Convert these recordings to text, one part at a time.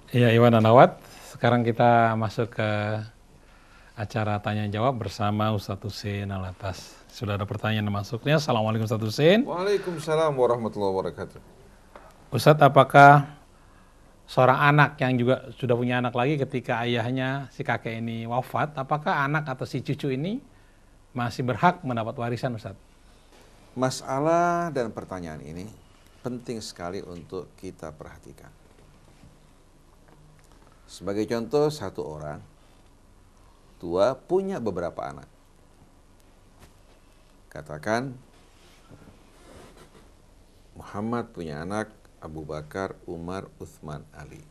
Iya, Iwan dan Awad. Sekarang kita masuk ke acara tanya jawab bersama Ustadz Husein Alatas. Sudah ada pertanyaan yang masuknya. Assalamualaikum Ustadz Husein. Waalaikumsalam warahmatullahi wabarakatuh. Ustadz, apakah seorang anak yang juga sudah punya anak lagi ketika ayahnya si kakek ini wafat, apakah anak atau si cucu ini masih berhak mendapat warisan, Ustadz? Masalah dan pertanyaan ini penting sekali untuk kita perhatikan. Sebagai contoh, satu orang tua punya beberapa anak. Katakan Muhammad punya anak Abu Bakar, Umar, Utsman, Ali.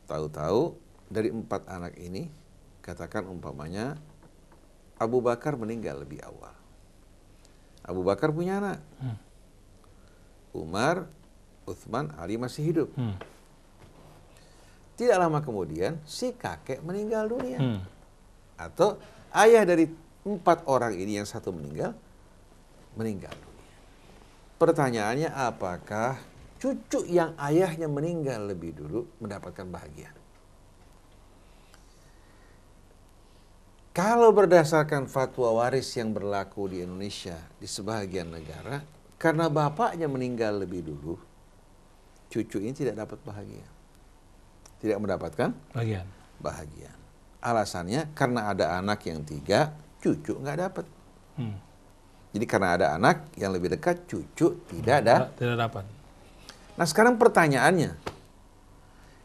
Tahu-tahu dari 4 anak ini, katakan umpamanya Abu Bakar meninggal lebih awal. Abu Bakar punya anak. Umar, Utsman, Ali masih hidup. Tidak lama kemudian si kakek meninggal dunia. Atau ayah dari 4 orang ini yang satu meninggal dunia. Pertanyaannya, apakah cucu yang ayahnya meninggal lebih dulu mendapatkan bahagia? Kalau berdasarkan fatwa waris yang berlaku di Indonesia, di sebagian negara, karena bapaknya meninggal lebih dulu, cucu ini tidak dapat bahagia. Tidak mendapatkan bahagia. Alasannya karena ada anak yang 3, cucu nggak dapat. Jadi karena ada anak yang lebih dekat, cucu tidak dapat. Nah sekarang pertanyaannya,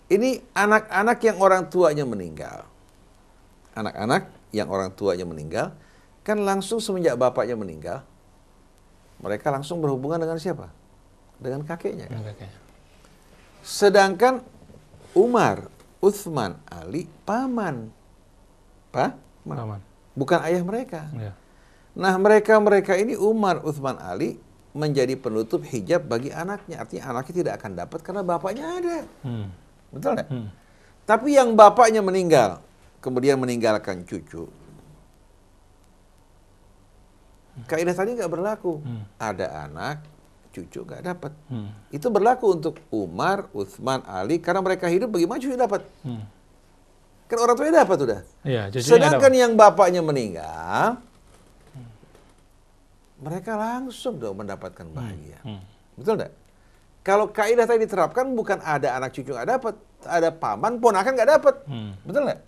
ini anak-anak yang orang tuanya meninggal. Anak-anak yang orang tuanya meninggal, kan langsung semenjak bapaknya meninggal, mereka langsung berhubungan dengan siapa? Dengan kakeknya. Kan? Sedangkan Umar, Utsman, Ali, paman. Bukan ayah mereka. Ya. Nah mereka ini Umar, Utsman, Ali menjadi penutup hijab bagi anaknya. Artinya anaknya tidak akan dapat karena bapaknya ada. Betul nggak? Tapi yang bapaknya meninggal, kemudian meninggalkan cucu, kaidah tadi nggak berlaku. Ada anak, cucu nggak dapat. Itu berlaku untuk Umar, Utsman, Ali karena mereka hidup. Bagaimana cucu dapat? Kan orang tuanya dapat sudah. Ya, sedangkan yang bapaknya meninggal, mereka langsung dong mendapatkan bahagia. Betul nggak? Kalau kaidah tadi diterapkan, bukan ada anak cucu nggak dapat, ada paman ponakan nggak dapat. Betul nggak?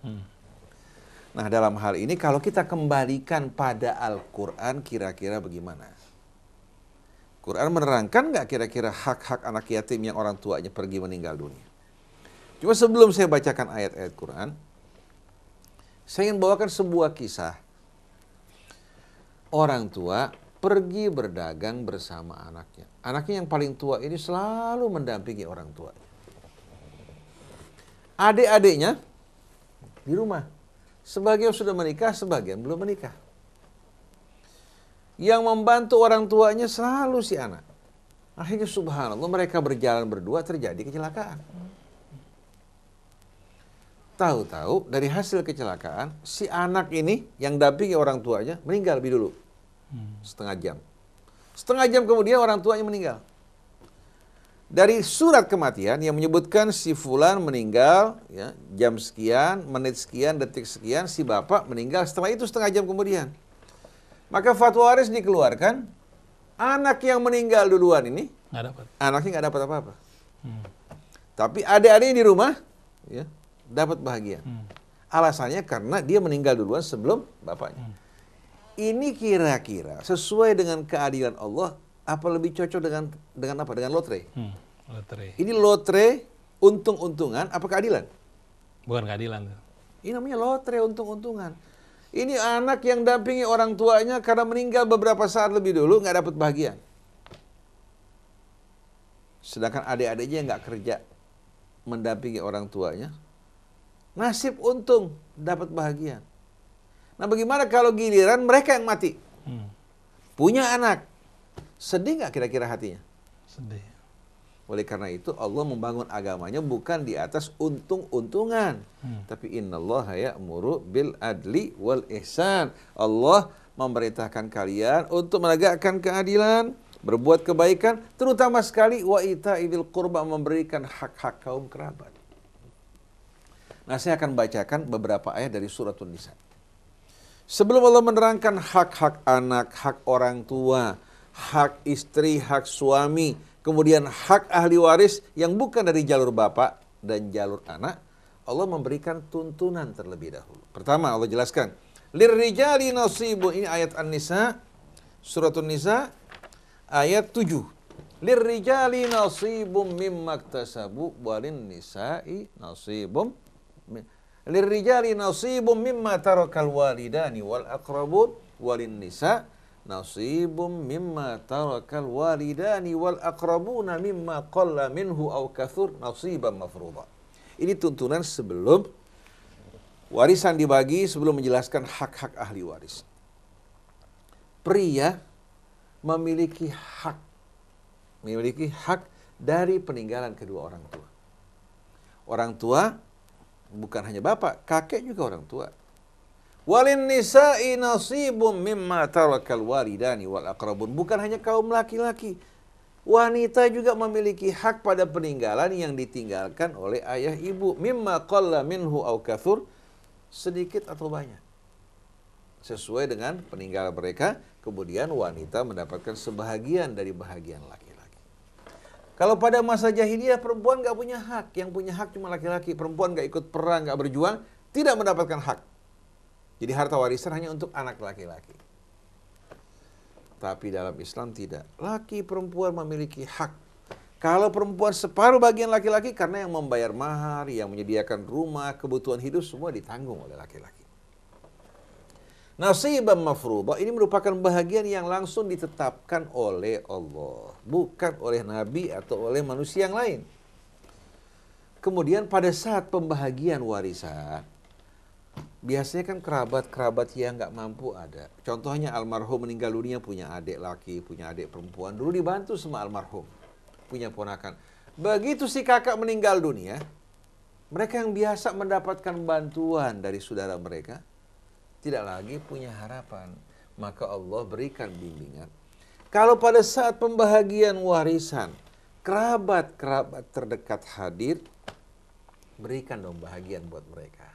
Nah dalam hal ini kalau kita kembalikan pada Al-Quran, kira-kira bagaimana? Quran menerangkan nggak kira-kira hak-hak anak yatim yang orang tuanya pergi meninggal dunia? Cuma sebelum saya bacakan ayat-ayat Quran, saya ingin bawakan sebuah kisah. Orang tua pergi berdagang bersama anaknya. Anaknya yang paling tua ini selalu mendampingi orang tuanya. Adik-adiknya di rumah. Sebagian sudah menikah, sebagian belum menikah. Yang membantu orang tuanya selalu si anak. Akhirnya subhanallah mereka berjalan berdua, terjadi kecelakaan. Tahu-tahu dari hasil kecelakaan, si anak ini yang dampingi orang tuanya meninggal lebih dulu. Setengah jam. Setengah jam kemudian orang tuanya meninggal. Dari surat kematian yang menyebutkan si fulan meninggal, ya, jam sekian, menit sekian, detik sekian, si bapak meninggal setelah itu setengah jam kemudian. Maka fatwa waris dikeluarkan, anak yang meninggal duluan ini, anaknya nggak dapat apa-apa. Tapi adik-adiknya di rumah, ya, dapat bahagia. Alasannya karena dia meninggal duluan sebelum bapaknya. Ini kira-kira sesuai dengan keadilan Allah, apa lebih cocok dengan apa? Dengan lotre. Ini lotre untung-untungan, apa keadilan? Bukan keadilan. Ini namanya lotre untung-untungan. Ini anak yang dampingi orang tuanya karena meninggal beberapa saat lebih dulu nggak dapat bahagia. Sedangkan adik-adiknya yang nggak kerja mendampingi orang tuanya, nasib untung dapat bahagia. Nah bagaimana kalau giliran mereka yang mati? Punya anak. Sedih nggak kira-kira hatinya? Sedih. Oleh karena itu Allah membangun agamanya bukan di atas untung-untungan. Tapi innallaha ya'muru bil adli wal ihsan. Allah memerintahkan kalian untuk menegakkan keadilan berbuat kebaikan, terutama sekali wa ita'idil qurba, memberikan hak-hak kaum kerabat. Nah, saya akan bacakan beberapa ayat dari suratun Nisa. Sebelum Allah menerangkan hak-hak anak, hak orang tua, hak istri, hak suami, kemudian hak ahli waris yang bukan dari jalur bapak dan jalur anak, Allah memberikan tuntunan terlebih dahulu. Pertama, Allah jelaskan, lirrijali nasibun, ini ayat An-Nisa, suratun Nisa, ayat 7. Lirrijali nasibum mimma iktasabu walin nisa'i nasibum lirrijali nasibum mimma tarakal walidani wal aqrabun walin nisa nasibum mimma tarakal walidani wal aqrabuna mimma qalla minhu aw kathur nasiban mafruḍa. Ini tuntunan sebelum warisan dibagi, sebelum menjelaskan hak-hak ahli waris. Pria memiliki hak dari peninggalan kedua orang tua. Orang tua bukan hanya bapak, kakek juga orang tua. Walin nisa'i nasibum mimma tarakal walidani wal aqrabun, bukan hanya kaum laki-laki. Wanita juga memiliki hak pada peninggalan yang ditinggalkan oleh ayah ibu. Mimma qalla minhu aw kathur, sedikit atau banyak. Sesuai dengan peninggalan mereka, kemudian wanita mendapatkan sebahagian dari bahagian laki-laki. Kalau pada masa jahiliyah perempuan nggak punya hak, yang punya hak cuma laki-laki. Perempuan nggak ikut perang, nggak berjuang, tidak mendapatkan hak. Jadi harta warisan hanya untuk anak laki-laki. Tapi dalam Islam tidak. Laki perempuan memiliki hak. Kalau perempuan separuh bagian laki-laki, karena yang membayar mahar, yang menyediakan rumah, kebutuhan hidup semua ditanggung oleh laki-laki. Nasiban mafruḍa, ini merupakan bahagian yang langsung ditetapkan oleh Allah, bukan oleh Nabi atau oleh manusia yang lain. Kemudian pada saat pembahagian warisan, biasanya kan kerabat-kerabat yang nggak mampu ada. Contohnya almarhum meninggal dunia, punya adik laki, punya adik perempuan, dulu dibantu sama almarhum, punya ponakan. Begitu si kakak meninggal dunia, mereka yang biasa mendapatkan bantuan dari saudara mereka, tidak lagi punya harapan. Maka Allah berikan bimbingan. Kalau pada saat pembahagian warisan, kerabat-kerabat terdekat hadir, berikan dong bahagian buat mereka.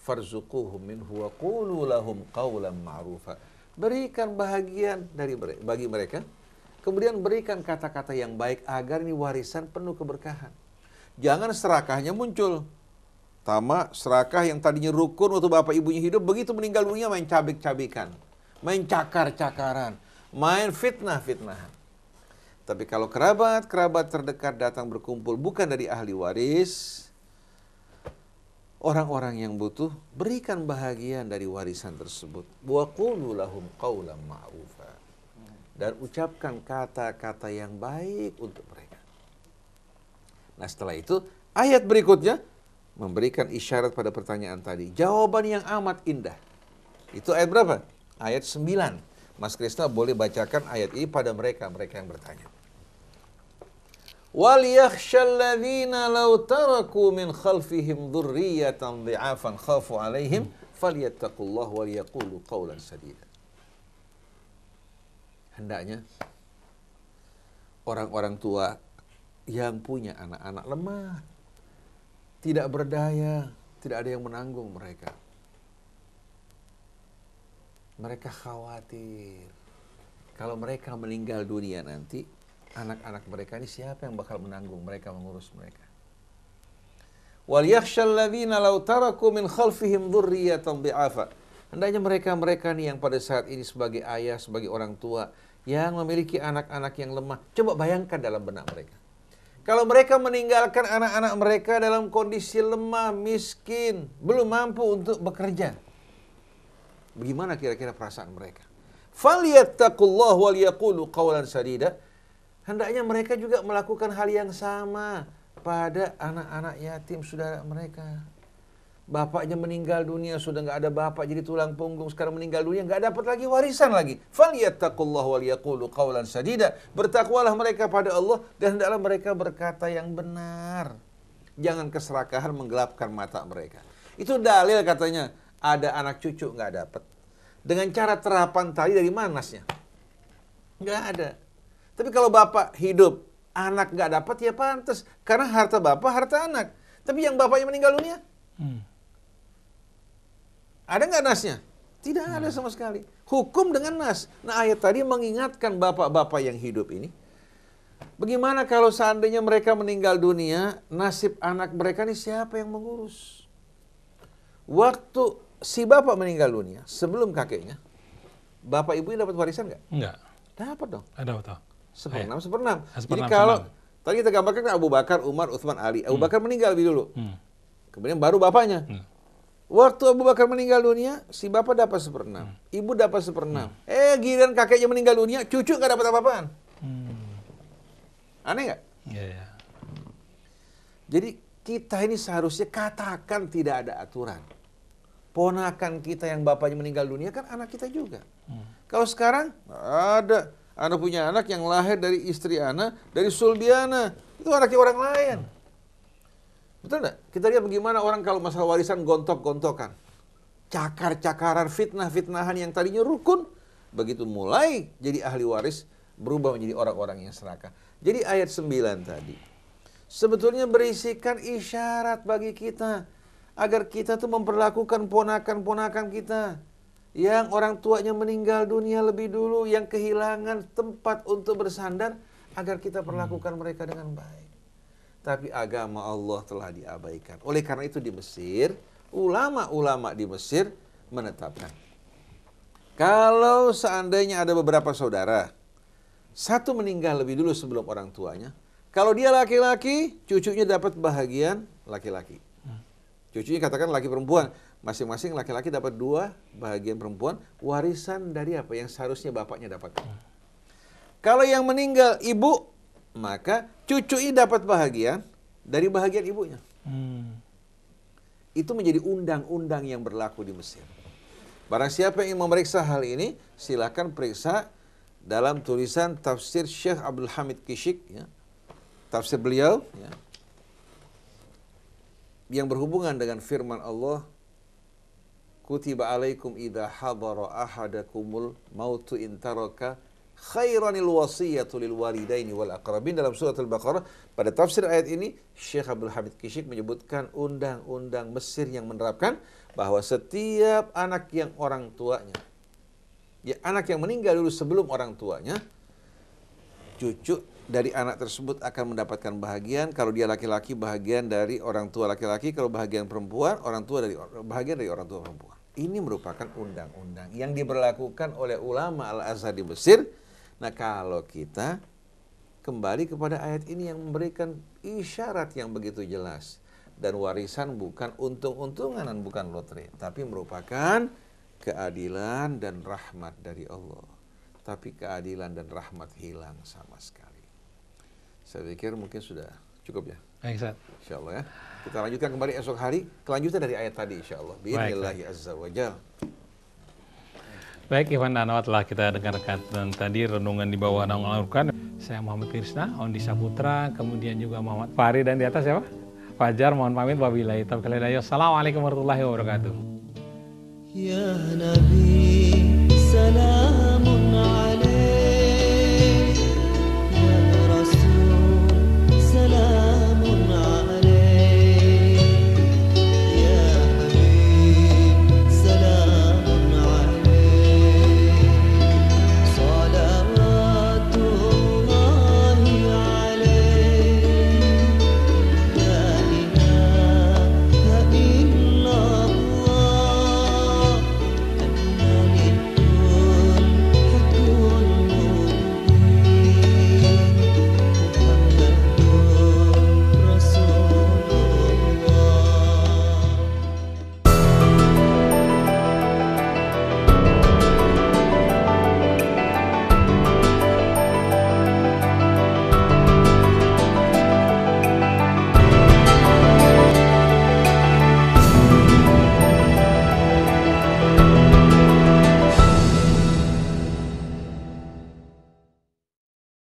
Farzuquhum minhu wa qulu lahum qawlan ma'rufa. Berikan bahagian bagi mereka. Kemudian berikan kata-kata yang baik agar ini warisan penuh keberkahan. Jangan serakahnya muncul. Sama serakah yang tadinya rukun waktu bapak ibunya hidup, begitu meninggal dunia main cabik-cabikan, main cakar-cakaran, main fitnah-fitnahan. Tapi kalau kerabat-kerabat terdekat datang berkumpul bukan dari ahli waris, orang-orang yang butuh, berikan bahagian dari warisan tersebut. Wa qulu lahum qawlan ma'rufa. Dan ucapkan kata-kata yang baik untuk mereka. Nah, setelah itu ayat berikutnya memberikan isyarat pada pertanyaan tadi. Jawaban yang amat indah. Itu ayat berapa? Ayat 9. Mas Krisna boleh bacakan ayat ini pada mereka yang bertanya. وَلْيَخْشَى الَّذِينَ لَوْ تَرَكُوا مِنْ خَلْفِهِمْ ذُرِّيَّةً ضِعَافًا خَافُوا عَلَيْهِمْ فَلْيَتَّقُوا اللَّهَ وَلْيَقُولُوا قَوْلًا سَدِيدًا. Hendaknya orang-orang tua yang punya anak-anak lemah, tidak berdaya, tidak ada yang menanggung mereka. Mereka khawatir kalau mereka meninggal dunia nanti, anak-anak mereka ini siapa yang bakal menanggung mereka, mengurus mereka. Wal yakhshal ladzina law taraku min khalfihim dzurriyyatan dhi'afa. Hendaknya mereka ini yang pada saat ini sebagai ayah, sebagai orang tua yang memiliki anak-anak yang lemah. Coba bayangkan dalam benak mereka. Kalau mereka meninggalkan anak-anak mereka dalam kondisi lemah, miskin, belum mampu untuk bekerja, bagaimana kira-kira perasaan mereka? فَلْيَتَّقُوا وَلْيَقُولُوا قَوْلًا سَدِيدًا. Hendaknya mereka juga melakukan hal yang sama pada anak-anak yatim saudara mereka. Bapaknya meninggal dunia, sudah nggak ada bapak, jadi tulang punggung, sekarang meninggal dunia, nggak dapat lagi warisan lagi. فَلْيَتَّقُوا وَلْيَقُولُوا قَوْلًا سَدِيدًا. Bertakwalah mereka pada Allah dan hendaklah mereka berkata yang benar. Jangan keserakahan menggelapkan mata mereka. Itu dalil katanya, ada anak cucu nggak dapat. Dengan cara terapan tadi dari mana nasnya? Nggak ada. Tapi kalau bapak hidup, anak nggak dapat, ya pantas. Karena harta bapak, harta anak. Tapi yang bapaknya meninggal dunia, ada nggak nasnya? Tidak ada sama sekali. Hukum dengan nas. Nah, ayat tadi mengingatkan bapak-bapak yang hidup ini, bagaimana kalau seandainya mereka meninggal dunia, nasib anak mereka ini siapa yang mengurus? Waktu si bapak meninggal dunia, sebelum kakeknya, bapak ibunya dapat warisan nggak? Enggak. Dapat dong. Ada betul. Seperenam, seperenam. Jadi Seperenam, kalau seperenam. tadi kita gambarkan Abu Bakar, Umar, Utsman, Ali. Abu Bakar meninggal lebih dulu. Kemudian baru bapaknya. Waktu Abu Bakar meninggal dunia, si bapak dapat seperenam. Ibu dapat seperenam. Giliran kakeknya meninggal dunia, cucu nggak dapat apa-apaan. Aneh nggak? Iya, iya. Jadi kita ini seharusnya katakan tidak ada aturan. Ponakan kita yang bapaknya meninggal dunia kan anak kita juga. Kalau sekarang ada, Anda punya anak yang lahir dari istri Anda, dari sulbiana, itu anaknya orang lain. Betul nggak? Kita lihat bagaimana orang kalau masalah warisan gontok-gontokan. Cakar-cakaran, fitnah-fitnahan yang tadinya rukun, begitu mulai jadi ahli waris, berubah menjadi orang-orang yang serakah. Jadi ayat 9 tadi, sebetulnya berisikan isyarat bagi kita, agar kita tuh memperlakukan ponakan-ponakan kita, yang orang tuanya meninggal dunia lebih dulu, yang kehilangan tempat untuk bersandar, agar kita perlakukan mereka dengan baik. Tapi agama Allah telah diabaikan. Oleh karena itu di Mesir, ulama-ulama di Mesir menetapkan, kalau seandainya ada beberapa saudara, satu meninggal lebih dulu sebelum orang tuanya, kalau dia laki-laki, cucunya dapat bahagian laki-laki. Cucunya katakan laki perempuan, masing-masing laki-laki dapat 2 bahagian perempuan, warisan dari apa yang seharusnya bapaknya dapatkan. Kalau yang meninggal ibu, maka cucunya dapat bahagian dari bahagian ibunya. Itu menjadi undang-undang yang berlaku di Mesir. Barang siapa yang ingin memeriksa hal ini, silakan periksa dalam tulisan tafsir Syekh Abdul Hamid Kishik, ya, tafsir beliau, ya, yang berhubungan dengan firman Allah, kutiba alaikum idha hadara ahadakumul mautu intaraka khairanil wasiyatu lil walidaini wal aqrabin. Dalam surat Al-Baqarah, pada tafsir ayat ini, Syekh Abdul Hamid Kishik menyebutkan undang-undang Mesir yang menerapkan bahwa setiap anak yang orang tuanya, ya anak yang meninggal dulu sebelum orang tuanya, cucu dari anak tersebut akan mendapatkan bahagian. Kalau dia laki-laki, bahagian dari orang tua laki-laki. Kalau bahagian perempuan, bahagian dari orang tua perempuan. Ini merupakan undang-undang yang diberlakukan oleh ulama Al-Azhar di Mesir. Nah, kalau kita kembali kepada ayat ini yang memberikan isyarat yang begitu jelas, dan warisan bukan untung-untungan dan bukan lotre, tapi merupakan keadilan dan rahmat dari Allah. Tapi keadilan dan rahmat hilang sama sekali. Saya pikir mungkin sudah cukup ya. Baik, Ustaz. Insyaallah ya. Kita lanjutkan kembali esok hari, kelanjutan dari ayat tadi insyaallah. Biidznillah azza wa jalla. Baik, Iwan dan Anwar, telah kita dengarkan tadi renungan di bawah naungan Al-Quran. Saya Muhammad Krisna, Ondi Saputra, kemudian juga Muhammad Fahri, dan di atas siapa? Fajar. Mohon pamit, wabillahi taufiq wal hidayah. Assalamualaikum warahmatullahi wabarakatuh. Ya Nabi